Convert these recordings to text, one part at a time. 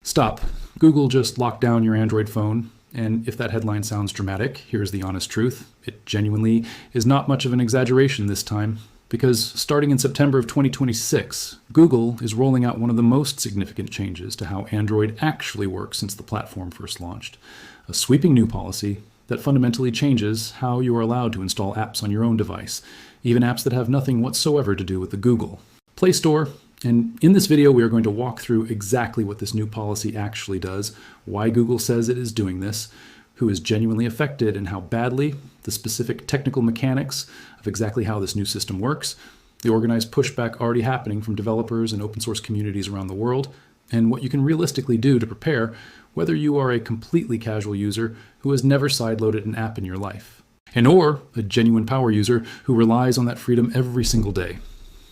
Stop. Google just locked down your Android phone, and if that headline sounds dramatic, here's the honest truth. It genuinely is not much of an exaggeration this time, because starting in September of 2026, Google is rolling out one of the most significant changes to how Android actually works since the platform first launched. A sweeping new policy that fundamentally changes how you are allowed to install apps on your own device, even apps that have nothing whatsoever to do with the Google Play Store. And in this video, we are going to walk through exactly what this new policy actually does, why Google says it is doing this, who is genuinely affected, and how badly, the specific technical mechanics of exactly how this new system works, the organized pushback already happening from developers and open source communities around the world, and what you can realistically do to prepare whether you are a completely casual user who has never sideloaded an app in your life, and or a genuine power user who relies on that freedom every single day.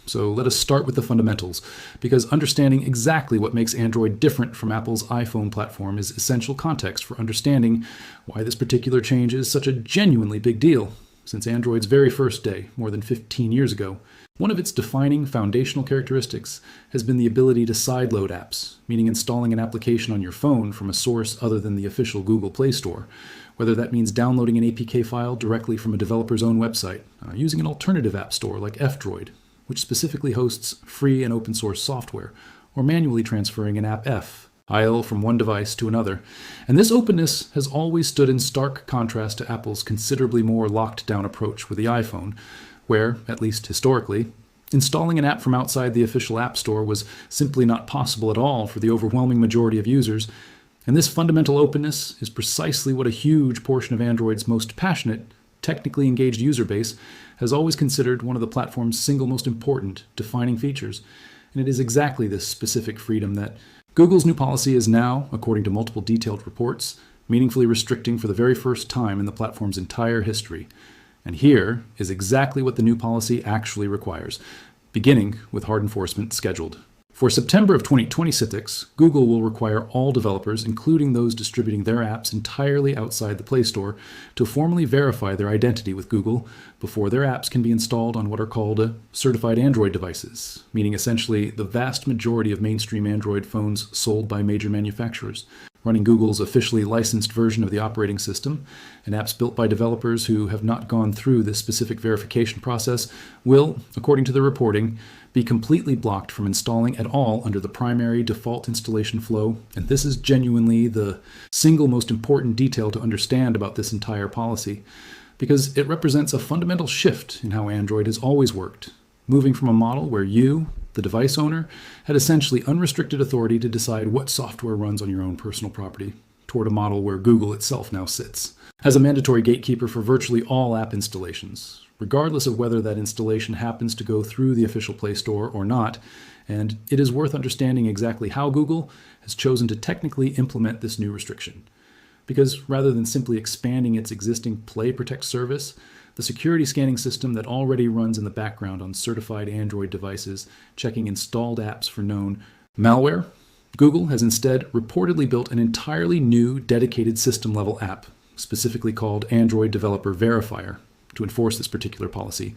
So let us start with the fundamentals, because understanding exactly what makes Android different from Apple's iPhone platform is essential context for understanding why this particular change is such a genuinely big deal. Since Android's very first day, more than 15 years ago, one of its defining foundational characteristics has been the ability to sideload apps, meaning installing an application on your phone from a source other than the official Google Play Store, whether that means downloading an APK file directly from a developer's own website, using an alternative app store like F-Droid, which specifically hosts free and open source software, or manually transferring an app file from one device to another. And this openness has always stood in stark contrast to Apple's considerably more locked down approach with the iPhone, where, at least historically, installing an app from outside the official App Store was simply not possible at all for the overwhelming majority of users. And this fundamental openness is precisely what a huge portion of Android's most passionate, technically engaged user base has always considered one of the platform's single most important defining features. And it is exactly this specific freedom that Google's new policy is now, according to multiple detailed reports, meaningfully restricting for the very first time in the platform's entire history. And here is exactly what the new policy actually requires, beginning with hard enforcement scheduled. For September of 2026, Google will require all developers, including those distributing their apps entirely outside the Play Store, to formally verify their identity with Google before their apps can be installed on what are called certified Android devices, meaning essentially the vast majority of mainstream Android phones sold by major manufacturers, running Google's officially licensed version of the operating system, and apps built by developers who have not gone through this specific verification process will, according to the reporting, be completely blocked from installing at all under the primary default installation flow. And this is genuinely the single most important detail to understand about this entire policy, because it represents a fundamental shift in how Android has always worked, moving from a model where you, the device owner, had essentially unrestricted authority to decide what software runs on your own personal property, toward a model where Google itself now sits as a mandatory gatekeeper for virtually all app installations, regardless of whether that installation happens to go through the official Play Store or not. And it is worth understanding exactly how Google has chosen to technically implement this new restriction. Because rather than simply expanding its existing Play Protect service, the security scanning system that already runs in the background on certified Android devices, checking installed apps for known malware, Google has instead reportedly built an entirely new dedicated system-level app, specifically called Android Developer Verifier, to enforce this particular policy.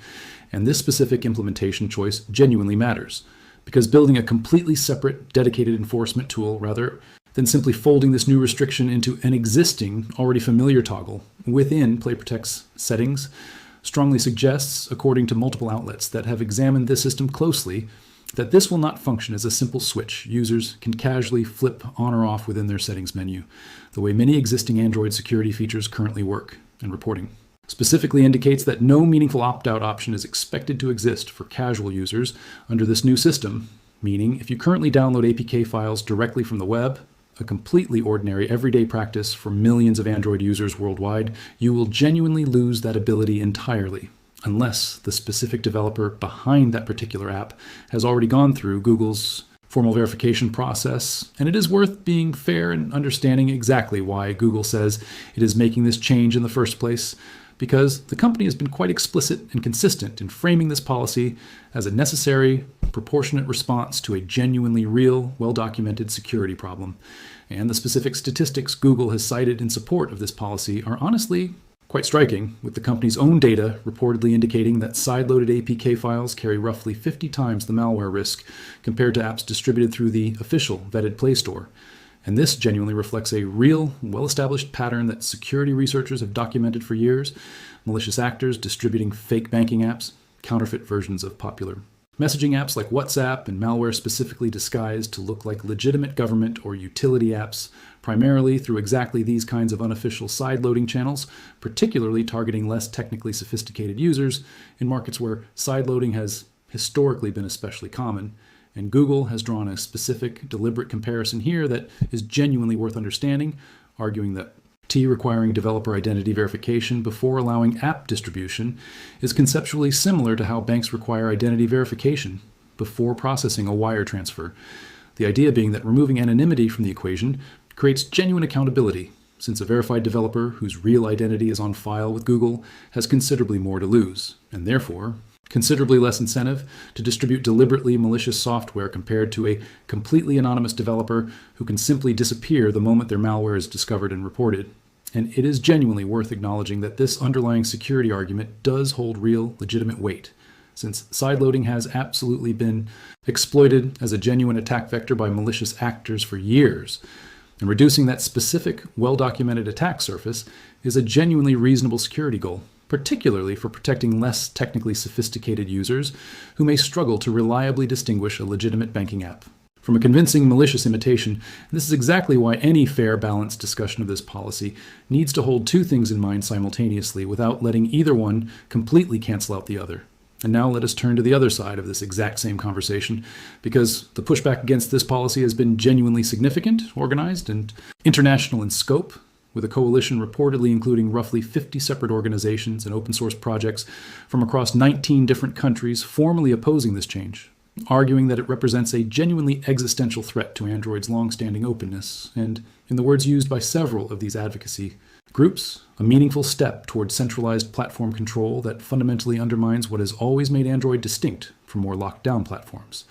And this specific implementation choice genuinely matters, because building a completely separate, dedicated enforcement tool rather than simply folding this new restriction into an existing, already familiar toggle within PlayProtect's settings strongly suggests, according to multiple outlets that have examined this system closely, that this will not function as a simple switch users can casually flip on or off within their settings menu, the way many existing Android security features currently work, and reporting specifically indicates that no meaningful opt-out option is expected to exist for casual users under this new system, meaning if you currently download APK files directly from the web, a completely ordinary everyday practice for millions of Android users worldwide, you will genuinely lose that ability entirely, unless the specific developer behind that particular app has already gone through Google's formal verification process. And it is worth being fair and understanding exactly why Google says it is making this change in the first place, because the company has been quite explicit and consistent in framing this policy as a necessary, proportionate response to a genuinely real, well-documented security problem. And the specific statistics Google has cited in support of this policy are honestly quite striking, with the company's own data reportedly indicating that sideloaded APK files carry roughly 50 times the malware risk compared to apps distributed through the official vetted Play Store. And this genuinely reflects a real, well-established pattern that security researchers have documented for years: malicious actors distributing fake banking apps, counterfeit versions of popular messaging apps like WhatsApp, and malware specifically disguised to look like legitimate government or utility apps, primarily through exactly these kinds of unofficial sideloading channels, particularly targeting less technically sophisticated users in markets where sideloading has historically been especially common. And Google has drawn a specific, deliberate comparison here that is genuinely worth understanding, arguing that requiring developer identity verification before allowing app distribution is conceptually similar to how banks require identity verification before processing a wire transfer. The idea being that removing anonymity from the equation creates genuine accountability, since a verified developer whose real identity is on file with Google has considerably more to lose, and therefore considerably less incentive to distribute deliberately malicious software compared to a completely anonymous developer who can simply disappear the moment their malware is discovered and reported. And it is genuinely worth acknowledging that this underlying security argument does hold real, legitimate weight, since sideloading has absolutely been exploited as a genuine attack vector by malicious actors for years. And reducing that specific, well-documented attack surface is a genuinely reasonable security goal, particularly for protecting less technically sophisticated users who may struggle to reliably distinguish a legitimate banking app from a convincing malicious imitation. And this is exactly why any fair, balanced discussion of this policy needs to hold two things in mind simultaneously without letting either one completely cancel out the other. And now let us turn to the other side of this exact same conversation, because the pushback against this policy has been genuinely significant, organized, and international in scope, with a coalition reportedly including roughly 50 separate organizations and open source projects from across 19 different countries formally opposing this change, arguing that it represents a genuinely existential threat to Android's long-standing openness, and, in the words used by several of these advocacy groups, a meaningful step toward centralized platform control that fundamentally undermines what has always made Android distinct from more locked-down platforms.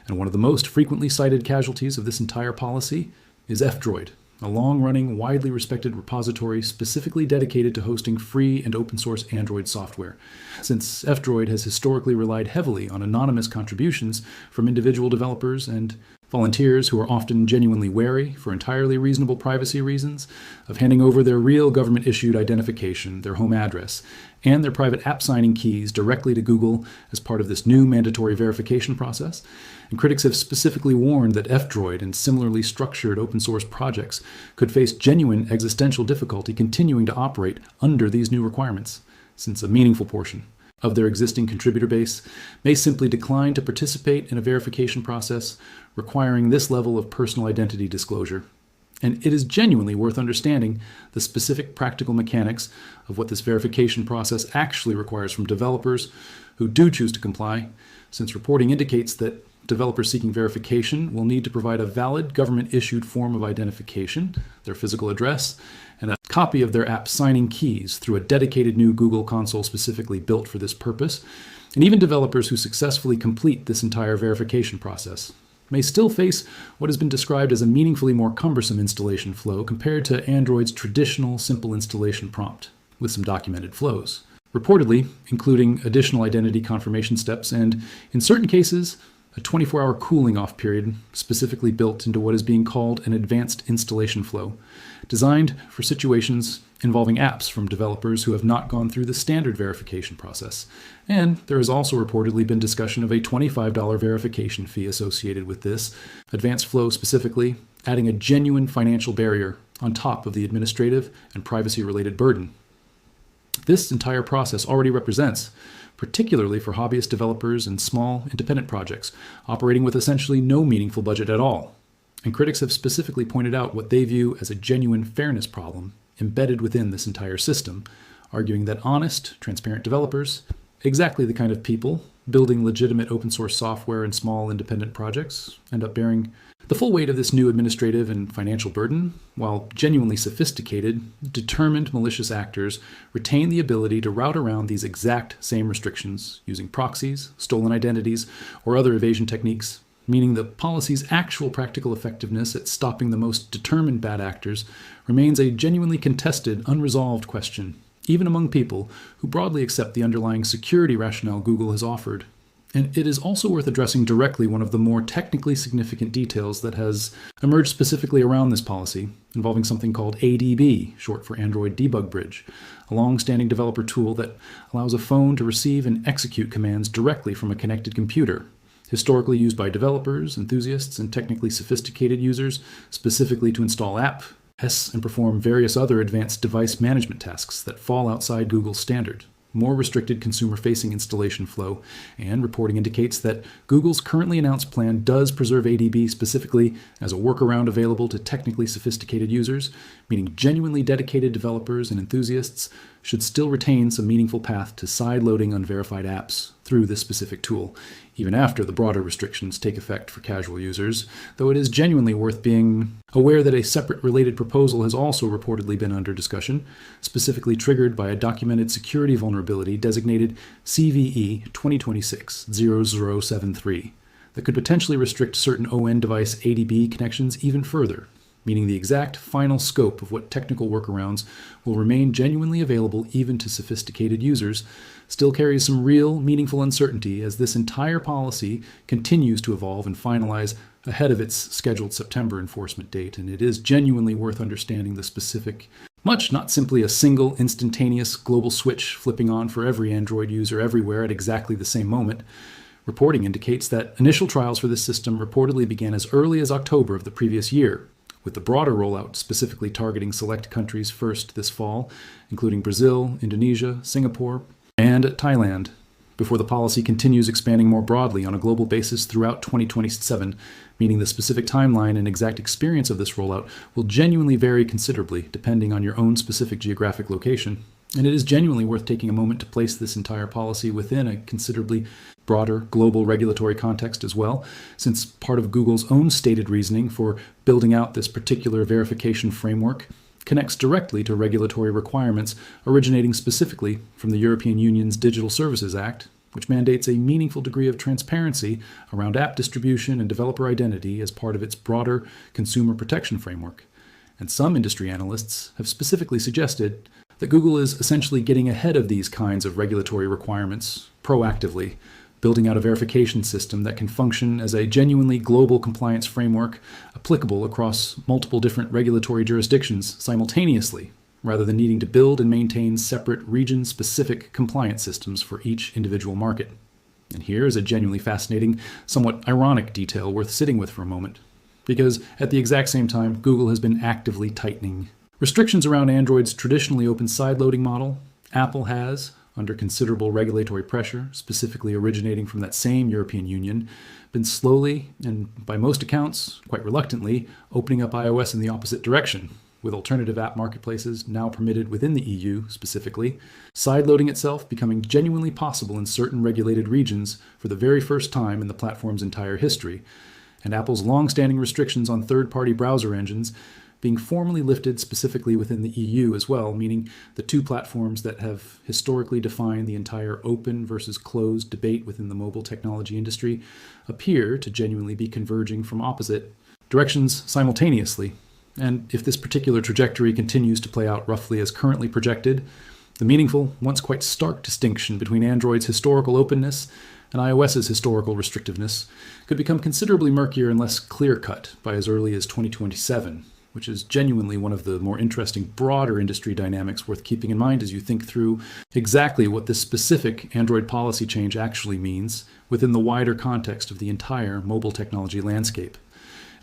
And one of the most frequently cited casualties of this entire policy is F-Droid, a long-running, widely respected repository specifically dedicated to hosting free and open-source Android software. Since F-Droid has historically relied heavily on anonymous contributions from individual developers and volunteers who are often genuinely wary, for entirely reasonable privacy reasons, of handing over their real government-issued identification, their home address, and their private app signing keys directly to Google as part of this new mandatory verification process. And critics have specifically warned that F-Droid and similarly structured open-source projects could face genuine existential difficulty continuing to operate under these new requirements, since a meaningful portion of their existing contributor base may simply decline to participate in a verification process requiring this level of personal identity disclosure. And it is genuinely worth understanding the specific practical mechanics of what this verification process actually requires from developers who do choose to comply, since reporting indicates that developers seeking verification will need to provide a valid government-issued form of identification, their physical address, and a copy of their app signing keys through a dedicated new Google console specifically built for this purpose. And even developers who successfully complete this entire verification process may still face what has been described as a meaningfully more cumbersome installation flow compared to Android's traditional simple installation prompt, with some documented flows, reportedly including additional identity confirmation steps and, in certain cases, a 24-hour cooling off period specifically built into what is being called an advanced installation flow, designed for situations involving apps from developers who have not gone through the standard verification process. And there has also reportedly been discussion of a $25 verification fee associated with this advanced flow, specifically adding a genuine financial barrier on top of the administrative and privacy-related burden. This entire process already represents, particularly for hobbyist developers and small, independent projects, operating with essentially no meaningful budget at all. And critics have specifically pointed out what they view as a genuine fairness problem embedded within this entire system, arguing that honest, transparent developers, exactly the kind of people building legitimate open source software and small, independent projects, end up bearing the full weight of this new administrative and financial burden, while genuinely sophisticated, determined malicious actors retain the ability to route around these exact same restrictions using proxies, stolen identities, or other evasion techniques, meaning the policy's actual practical effectiveness at stopping the most determined bad actors remains a genuinely contested, unresolved question, even among people who broadly accept the underlying security rationale Google has offered. And it is also worth addressing directly one of the more technically significant details that has emerged specifically around this policy, involving something called ADB, short for Android Debug Bridge, a long-standing developer tool that allows a phone to receive and execute commands directly from a connected computer, historically used by developers, enthusiasts, and technically sophisticated users, specifically to install apps and perform various other advanced device management tasks that fall outside Google's standard. More restricted consumer-facing installation flow, and reporting indicates that Google's currently announced plan does preserve ADB specifically as a workaround available to technically sophisticated users, meaning genuinely dedicated developers and enthusiasts should still retain some meaningful path to side-loading unverified apps through this specific tool, even after the broader restrictions take effect for casual users, though it is genuinely worth being aware that a separate related proposal has also reportedly been under discussion, specifically triggered by a documented security vulnerability designated CVE 2026-0073 that could potentially restrict certain ON device ADB connections even further, meaning the exact final scope of what technical workarounds will remain genuinely available even to sophisticated users still carries some real, meaningful uncertainty as this entire policy continues to evolve and finalize ahead of its scheduled September enforcement date, and it is genuinely worth understanding the specific, much not simply a single instantaneous global switch flipping on for every Android user everywhere at exactly the same moment. Reporting indicates that initial trials for this system reportedly began as early as October of the previous year, with the broader rollout specifically targeting select countries first this fall, including Brazil, Indonesia, Singapore, and Thailand, before the policy continues expanding more broadly on a global basis throughout 2027, meaning the specific timeline and exact experience of this rollout will genuinely vary considerably depending on your own specific geographic location. And it is genuinely worth taking a moment to place this entire policy within a considerably broader global regulatory context as well, since part of Google's own stated reasoning for building out this particular verification framework connects directly to regulatory requirements originating specifically from the European Union's Digital Services Act, which mandates a meaningful degree of transparency around app distribution and developer identity as part of its broader consumer protection framework. And some industry analysts have specifically suggested that Google is essentially getting ahead of these kinds of regulatory requirements proactively, building out a verification system that can function as a genuinely global compliance framework applicable across multiple different regulatory jurisdictions simultaneously, rather than needing to build and maintain separate region-specific compliance systems for each individual market. And here is a genuinely fascinating, somewhat ironic detail worth sitting with for a moment, because at the exact same time, Google has been actively tightening restrictions around Android's traditionally open sideloading model. Apple has, under considerable regulatory pressure, specifically originating from that same European Union, been slowly, and by most accounts, quite reluctantly, opening up iOS in the opposite direction, with alternative app marketplaces now permitted within the EU specifically, sideloading itself becoming genuinely possible in certain regulated regions for the very first time in the platform's entire history, and Apple's long-standing restrictions on third-party browser engines being formally lifted specifically within the EU as well, meaning the two platforms that have historically defined the entire open versus closed debate within the mobile technology industry appear to genuinely be converging from opposite directions simultaneously. And if this particular trajectory continues to play out roughly as currently projected, the meaningful, once quite stark distinction between Android's historical openness and iOS's historical restrictiveness could become considerably murkier and less clear-cut by as early as 2027. Which is genuinely one of the more interesting broader industry dynamics worth keeping in mind as you think through exactly what this specific Android policy change actually means within the wider context of the entire mobile technology landscape.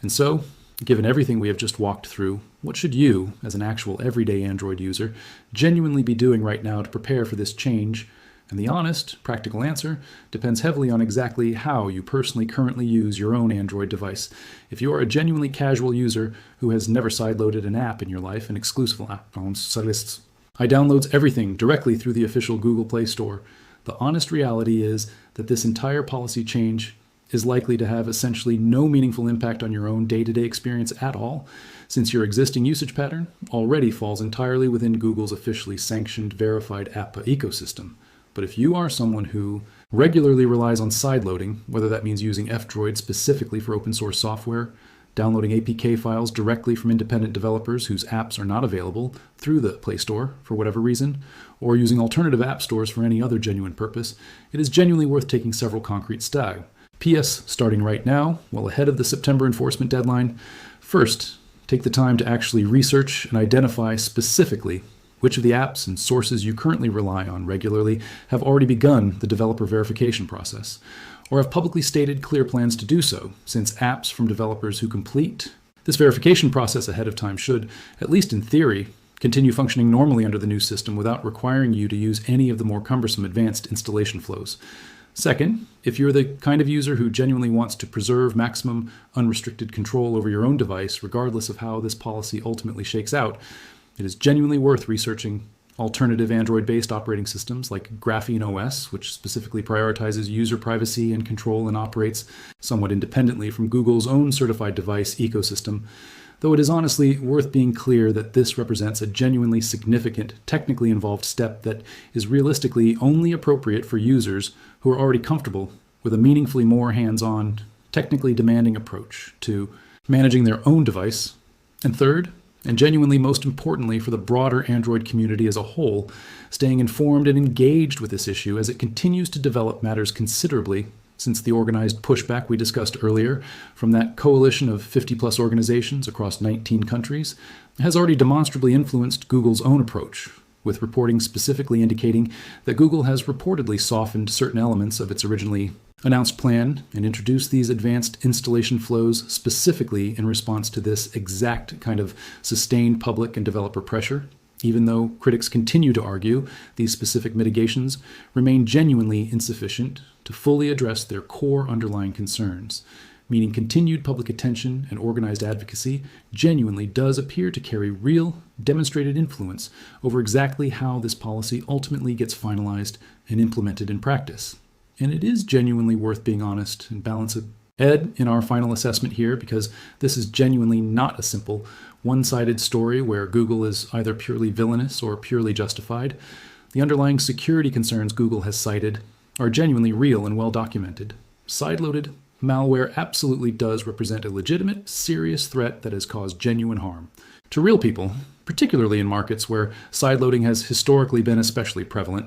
And so, given everything we have just walked through, what should you, as an actual everyday Android user, genuinely be doing right now to prepare for this change? And the honest, practical answer depends heavily on exactly how you personally currently use your own Android device. If you are a genuinely casual user who has never sideloaded an app in your life, an exclusive app on Sideloading, downloads everything directly through the official Google Play Store, the honest reality is that this entire policy change is likely to have essentially no meaningful impact on your own day-to-day experience at all, since your existing usage pattern already falls entirely within Google's officially sanctioned, verified app ecosystem. But if you are someone who regularly relies on sideloading, whether that means using F-Droid specifically for open source software, downloading APK files directly from independent developers whose apps are not available through the Play Store for whatever reason, or using alternative app stores for any other genuine purpose, it is genuinely worth taking several concrete steps. P.S. Starting right now, well ahead of the September enforcement deadline, first, take the time to actually research and identify specifically which of the apps and sources you currently rely on regularly have already begun the developer verification process, or have publicly stated clear plans to do so, since apps from developers who complete this verification process ahead of time should, at least in theory, continue functioning normally under the new system without requiring you to use any of the more cumbersome advanced installation flows. Second, if you're the kind of user who genuinely wants to preserve maximum unrestricted control over your own device, regardless of how this policy ultimately shakes out, it is genuinely worth researching alternative Android-based operating systems like Graphene OS, which specifically prioritizes user privacy and control and operates somewhat independently from Google's own certified device ecosystem, though it is honestly worth being clear that this represents a genuinely significant, technically involved step that is realistically only appropriate for users who are already comfortable with a meaningfully more hands-on, technically demanding approach to managing their own device. And third, and genuinely most importantly for the broader Android community as a whole, staying informed and engaged with this issue as it continues to develop matters considerably since the organized pushback we discussed earlier from that coalition of 50-plus organizations across 19 countries has already demonstrably influenced Google's own approach, with reporting specifically indicating that Google has reportedly softened certain elements of its originally announced plan and introduced these advanced installation flows specifically in response to this exact kind of sustained public and developer pressure, even though critics continue to argue these specific mitigations remain genuinely insufficient to fully address their core underlying concerns, meaning continued public attention and organized advocacy genuinely does appear to carry real, demonstrated influence over exactly how this policy ultimately gets finalized and implemented in practice. And it is genuinely worth being honest and balanced in our final assessment here, because this is genuinely not a simple, one-sided story where Google is either purely villainous or purely justified. The underlying security concerns Google has cited are genuinely real and well documented. Sideloaded malware absolutely does represent a legitimate, serious threat that has caused genuine harm to real people, particularly in markets where sideloading has historically been especially prevalent.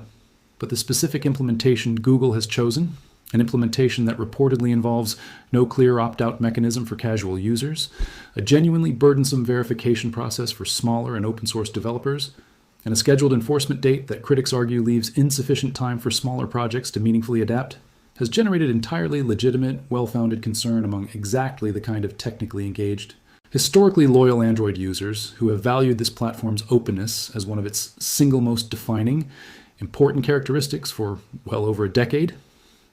But the specific implementation Google has chosen, an implementation that reportedly involves no clear opt-out mechanism for casual users, a genuinely burdensome verification process for smaller and open-source developers, and a scheduled enforcement date that critics argue leaves insufficient time for smaller projects to meaningfully adapt, has generated entirely legitimate, well-founded concern among exactly the kind of technically engaged, historically loyal Android users who have valued this platform's openness as one of its single most defining, important characteristics for well over a decade.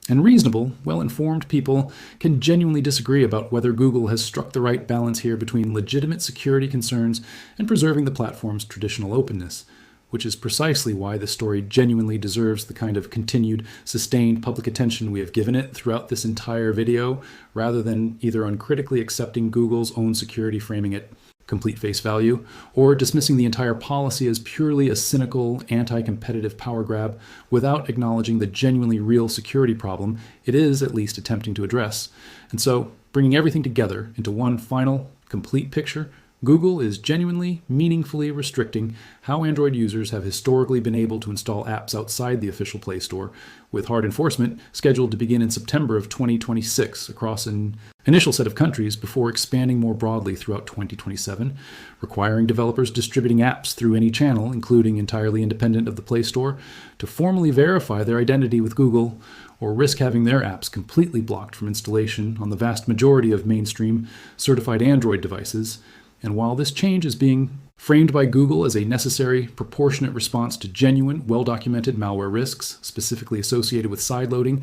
And reasonable, well-informed people can genuinely disagree about whether Google has struck the right balance here between legitimate security concerns and preserving the platform's traditional openness, which is precisely why the story genuinely deserves the kind of continued, sustained public attention we have given it throughout this entire video, rather than either uncritically accepting Google's own security framing at complete face value, or dismissing the entire policy as purely a cynical, anti-competitive power grab without acknowledging the genuinely real security problem it is at least attempting to address. And so, bringing everything together into one final, complete picture, Google is genuinely, meaningfully restricting how Android users have historically been able to install apps outside the official Play Store, with hard enforcement scheduled to begin in September of 2026 across an initial set of countries before expanding more broadly throughout 2027, requiring developers distributing apps through any channel, including entirely independent of the Play Store, to formally verify their identity with Google or risk having their apps completely blocked from installation on the vast majority of mainstream certified Android devices. And while this change is being framed by Google as a necessary, proportionate response to genuine, well-documented malware risks, specifically associated with sideloading,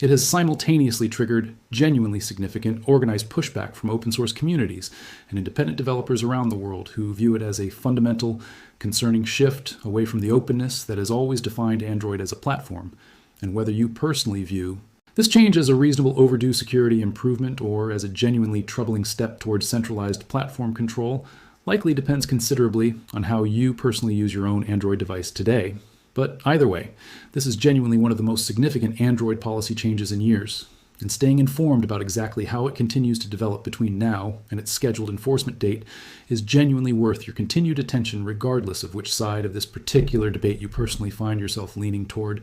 it has simultaneously triggered genuinely significant organized pushback from open-source communities and independent developers around the world who view it as a fundamental, concerning shift away from the openness that has always defined Android as a platform. And whether you personally view this change as a reasonable overdue security improvement or as a genuinely troubling step towards centralized platform control likely depends considerably on how you personally use your own Android device today. But either way, this is genuinely one of the most significant Android policy changes in years, and staying informed about exactly how it continues to develop between now and its scheduled enforcement date is genuinely worth your continued attention regardless of which side of this particular debate you personally find yourself leaning toward.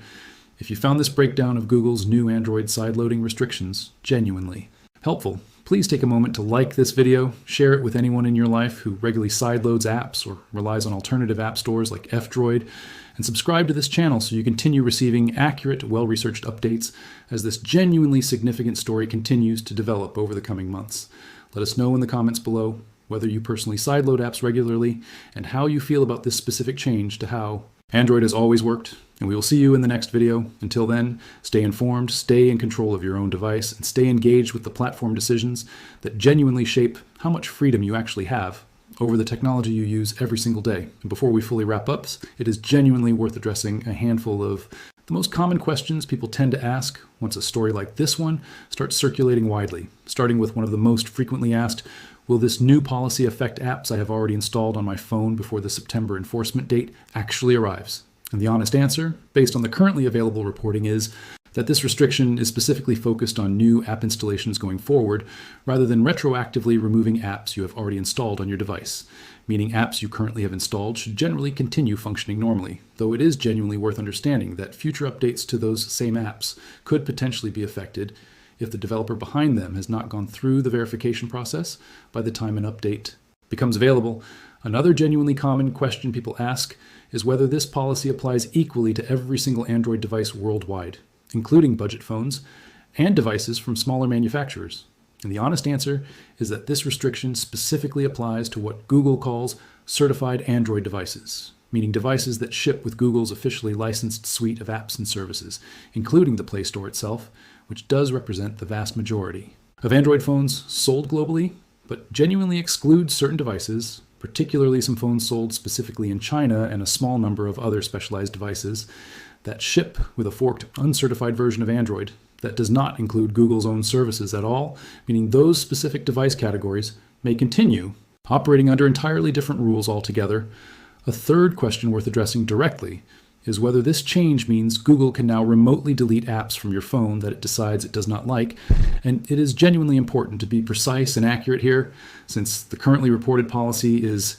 If you found this breakdown of Google's new Android sideloading restrictions genuinely helpful, please take a moment to like this video, share it with anyone in your life who regularly sideloads apps or relies on alternative app stores like F-Droid, and subscribe to this channel so you continue receiving accurate, well-researched updates as this genuinely significant story continues to develop over the coming months. Let us know in the comments below whether you personally sideload apps regularly and how you feel about this specific change to how Android has always worked, and we will see you in the next video. Until then, stay informed, stay in control of your own device, and stay engaged with the platform decisions that genuinely shape how much freedom you actually have over the technology you use every single day. And before we fully wrap up, it is genuinely worth addressing a handful of the most common questions people tend to ask once a story like this one starts circulating widely, starting with one of the most frequently asked: will this new policy affect apps I have already installed on my phone before the September enforcement date actually arrives? And the honest answer, based on the currently available reporting, is that this restriction is specifically focused on new app installations going forward, rather than retroactively removing apps you have already installed on your device, meaning apps you currently have installed should generally continue functioning normally, though it is genuinely worth understanding that future updates to those same apps could potentially be affected if the developer behind them has not gone through the verification process by the time an update becomes available. Another genuinely common question people ask is whether this policy applies equally to every single Android device worldwide, including budget phones and devices from smaller manufacturers. And the honest answer is that this restriction specifically applies to what Google calls certified Android devices, meaning devices that ship with Google's officially licensed suite of apps and services, including the Play Store itself, which does represent the vast majority of Android phones sold globally, but genuinely excludes certain devices, particularly some phones sold specifically in China and a small number of other specialized devices that ship with a forked, uncertified version of Android that does not include Google's own services at all, meaning those specific device categories may continue operating under entirely different rules altogether. A third question worth addressing directly is whether this change means Google can now remotely delete apps from your phone that it decides it does not like. And it is genuinely important to be precise and accurate here, since the currently reported policy is